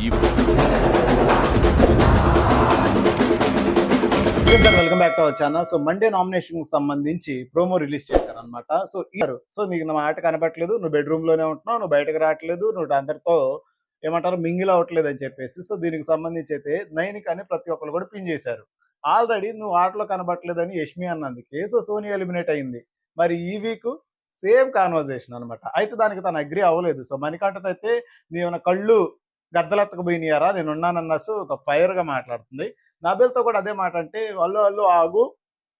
ఈ welcome back to our channel. So Monday nomination సంబంధించి promo release చేశారనమాట. So నీకు నా మాట కనబట్టలేదు, నువ్వు బెడ్రూమ్ లోనే ఉంటున్నావు, నువ్వు బయటకు రావట్లేదు, నువ్వు అందరితో ఏమంటారు మింగిల్ అవ్వట్లేదు అని చెప్పేసి. సో దీనికి సంబంధించి అయితే నైనిక్ అని ప్రతి ఒక్కరు కూడా పిన్ చేశారు. ఆల్రెడీ నువ్వు ఆటలో కనబట్టలేదని యష్మి అన్నందుకే సో సోనియా ఎలిమినేట్ అయింది. మరి ఈ వీక్ సేమ్ కాన్వర్జేషన్ అనమాట. అయితే దానికి తను అగ్రి అవ్వలేదు. సో మణికంఠతో అయితే నీవు కళ్ళు గద్దలెత్తకపోయినాయారా, నేను ఉన్నానన్నసు ఫైర్ గా మాట్లాడుతుంది. నబిల్తో కూడా అదే మాట. అంటే అల్లు అల్లు ఆగు,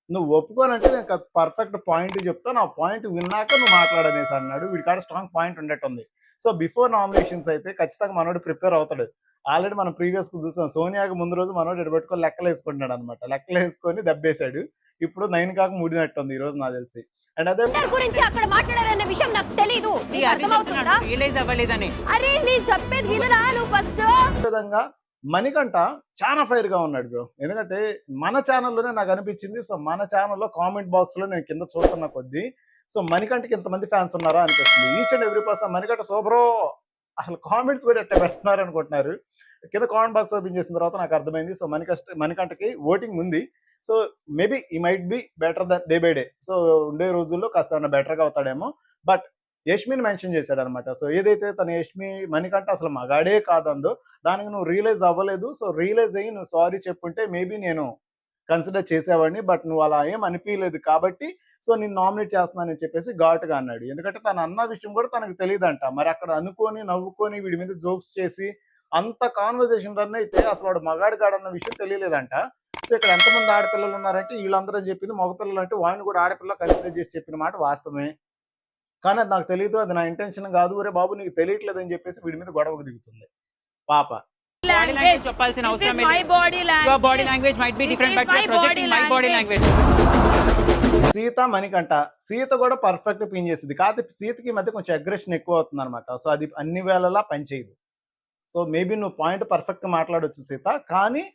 నువ్వు ఒప్పుకోనంటే నేను పర్ఫెక్ట్ పాయింట్ చెప్తాను, ఆ పాయింట్ విన్నాక నువ్వు మాట్లాడనేసి అన్నాడు. వీడికాడ స్ట్రాంగ్ పాయింట్ ఉండేటుంది. సో బిఫోర్ నామినేషన్స్ అయితే ఖచ్చితంగా మనోడు ప్రిపేర్ అవుతాడు. ఆల్రెడీ మనం ప్రీవియస్ కు చూసాం, సోనియాకి ముందు రోజు మనోడు ఎడబెట్టుకొని లెక్కలు వేసుకుంటున్నాడు అనమాట. లెక్కలు వేసుకొని దెబ్బేశాడు. ఇప్పుడు 9 కాక ముడినట్టుంది ఈ రోజు నాకు తెలిసి. అండ్ అదే గురించి అక్కడ మాట్లాడారన్న విషయం నాకు తెలీదు. అరే నేను చెప్పేది వినరా నువ్వు ఫస్ట్. విధంగా మణికంఠ చాలా ఫైర్ గా ఉన్నాడు బ్రో. ఎందుకంటే మన ఛానల్లోనే నాకు అనిపించింది. సో మన ఛానల్లో కామెంట్ బాక్స్ లో నేను కింద చూస్తున్న కొద్దీ సో మణికంఠకి ఇంతమంది ఫ్యాన్స్ ఉన్నారా అనిపిస్తుంది. Each and every person Manikanta సూపరో అసలు కామెంట్స్ కూడా ఎట్లా పెడుతున్నారు అనుకుంటున్నారు. కింద కామెంట్ బాక్స్ ఓపెన్ చేసిన తర్వాత నాకు అర్థమైంది. సో మణికంఠకి ఓటింగ్ ఉంది. So maybe he might be better than day by day. So ఉండే రోజుల్లో కాస్త బెటర్ గా అవుతాడేమో. బట్ యష్మిని మెన్షన్ చేశాడు అనమాట. సో ఏదైతే తన యష్మి మణికంఠ అసలు మగాడే కాదందో దానికి నువ్వు రియలైజ్ అవ్వలేదు. సో రియలైజ్ అయ్యి నువ్వు సారీ చెప్పుంటే మేబీ నేను కన్సిడర్ చేసేవాడిని. బట్ నువ్వు అలా ఏం అనిపించలేదు కాబట్టి సో నేను నామినేట్ చేస్తున్నానని చెప్పేసి ఘాటుగా అన్నాడు. ఎందుకంటే తన అన్న విషయం కూడా తనకు తెలియదంట. మరి అక్కడ అనుకొని నవ్వుకొని వీడి మీద జోక్స్ చేసి అంత కాన్వర్జేషన్ రన్ అయితే అసలు వాడు మగాడు కాడన్న విషయం తెలియలేదంట. సో ఇక్కడ ఎంతమంది ఆడపిల్లలు ఉన్నారంటే వీళ్ళందరూ చెప్పింది మగపిల్లలు అంటే వాడిని కూడా ఆడపిల్ల కన్సిడర్ చేసి చెప్పిన మాట వాస్తవమే. కానీ అది నాకు తెలియదు, అది నా ఇంటెన్షన్ కాదు, ఒరే బాబు నీకు తెలియట్లేదు అని చెప్పేసి వీడి మీద గొడవకు దిగుతుంది పాప. సీత మణికంఠ, సీత కూడా పర్ఫెక్ట్ పిన్ చేసింది. కాకపోతే సీతకి మధ్య కొంచెం అగ్రెషన్ ఎక్కువ అవుతుంది అనమాట. సో అది అన్ని వేళలా పనిచేయదు. సో మేబీ నువ్వు పాయింట్ పర్ఫెక్ట్ మాట్లాడొచ్చు సీత, కానీ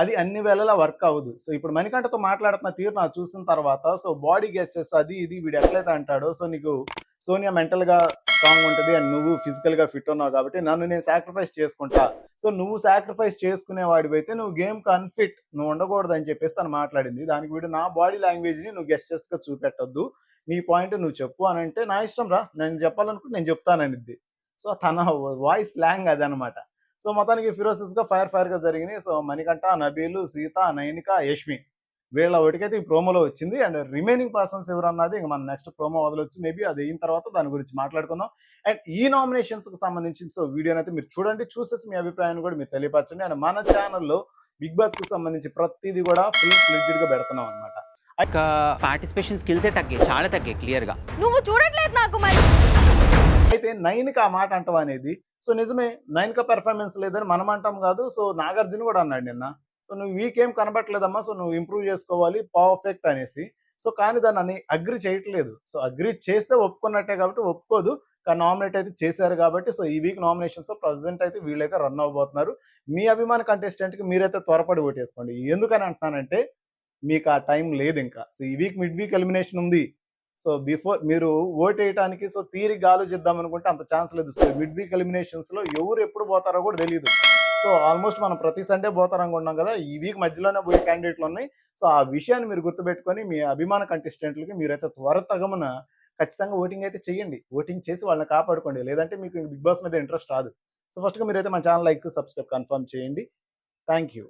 అది అన్ని వేళలా వర్క్ అవ్వదు. సో ఇప్పుడు మణికంఠతో మాట్లాడుతున్న తీరు నాకు చూసిన తర్వాత సో బాడీ గెస్టర్స్ అది ఇది వీడు ఎట్లయితే అంటాడో సో నీకు సోనియా మెంటల్ గా స్ట్రాంగ్ ఉంటుంది అండ్ నువ్వు ఫిజికల్ గా ఫిట్ ఉన్నావు కాబట్టి నన్ను నేను సాక్రిఫైస్ చేసుకుంటా. సో నువ్వు సాక్రిఫైస్ చేసుకునేవాడివైతే నువ్వు గేమ్ కు అన్ఫిట్, నువ్వు ఉండకూడదు అని చెప్పేసి తను మాట్లాడింది. దానికి వీడు నా బాడీ లాంగ్వేజ్ ని నువ్వు గెస్టర్స్ గా చూపెట్టొద్దు, నీ పాయింట్ నువ్వు చెప్పు అని అంటే నా ఇష్టం రా, నేను చెప్పాలనుకుంటే నేను చెప్తాననిద్ది. సో తన వాయిస్ స్లాంగ్ అది అనమాట. సో మొత్తానికి ఫిరోసెస్ గా ఫైర్ గా జరిగినాయి. సో మణికంఠ, నబీలు, సీత, నైనిక, యష్మి వీళ్ళ ఒకటికైతే ఈ ప్రోమోలో వచ్చింది. అండ్ రిమైనింగ్ పర్సన్స్ ఎవరు అన్నది ఇంకా మన నెక్స్ట్ ప్రోమో వదలొచ్చు. మేబీ అది అయిన తర్వాత దాని గురించి మాట్లాడుకుందాం. అండ్ ఈ నామినేషన్స్ కు సంబంధించి సో వీడియోని అయితే మీరు చూడండి, చూసేసి మీ అభిప్రాయాన్ని కూడా మీరు తెలియపరచండి. అండ్ మన ఛానల్లో బిగ్ బాస్ కు సంబంధించి ప్రతిదీ కూడా ఫుల్ ఫ్లెడ్జ్డ్ గా పెడుతున్నాం అనమాట. పార్టిసిపేషన్ స్కిల్సే తగ్గాయి, చాలా తగ్గాయి క్లియర్ గా. నువ్వు చూడట్లేదు నాకు మరి. అయితే నైనిక ఆ మాట అంటాం అనేది సో నిజమే, నైనిక పెర్ఫార్మెన్స్ లేదని మనం అంటాం కాదు. సో నాగార్జున కూడా అన్నాడు నిన్న, సో నువ్వు వీకేం కనబట్టలేదమ్మా, సో నువ్వు ఇంప్రూవ్ చేసుకోవాలి పర్ఫెక్ట్ అనేసి. సో కానీ దాన్ని అగ్రి చేయట్లేదు. సో అగ్రి చేస్తే ఒప్పుకున్నట్టే కాబట్టి ఒప్పుకోదు, కానీ నామినేట్ అయితే చేశారు కాబట్టి సో ఈ వీక్ నామినేషన్స్ ప్రెసెంట్ అయితే వీళ్ళైతే రన్ అవ్వబోతున్నారు. మీ అభిమాన కంటెస్టెంట్ కి మీరైతే త్వరపడి ఓటేసుకోండి. ఎందుకని అంటున్నానంటే మీకు ఆ టైం లేదు ఇంకా. సో ఈ వీక్ మిడ్ వీక్ ఎలిమినేషన్ ఉంది. సో బిఫోర్ మీరు ఓట్ వేయడానికి సో తీరిగ్గా ఆలోచిద్దాం అనుకుంటే అంత ఛాన్స్ లేదు. సో మిడ్ వీక్ ఎలిమినేషన్స్ లో ఎవరు ఎప్పుడు పోతారో కూడా తెలియదు. సో ఆల్మోస్ట్ మనం ప్రతి సండే పోతారనుకుంటున్నాం కదా, ఈ వీక్ మధ్యలోనే పోయే క్యాండిడేట్లు ఉన్నాయి. సో ఆ విషయాన్ని మీరు గుర్తుపెట్టుకొని మీ అభిమాన కంటెస్టెంట్లకి మీరైతే త్వరతగమున ఖచ్చితంగా ఓటింగ్ అయితే చేయండి. ఓటింగ్ చేసి వాళ్ళని కాపాడుకోండి, లేదంటే మీకు బిగ్ బాస్ మీద ఇంట్రెస్ట్ రాదు. సో ఫస్ట్ గా మీరైతే మన ఛానల్ లైక్ సబ్స్క్రైబ్ కన్ఫర్మ్ చేయండి. Thank you.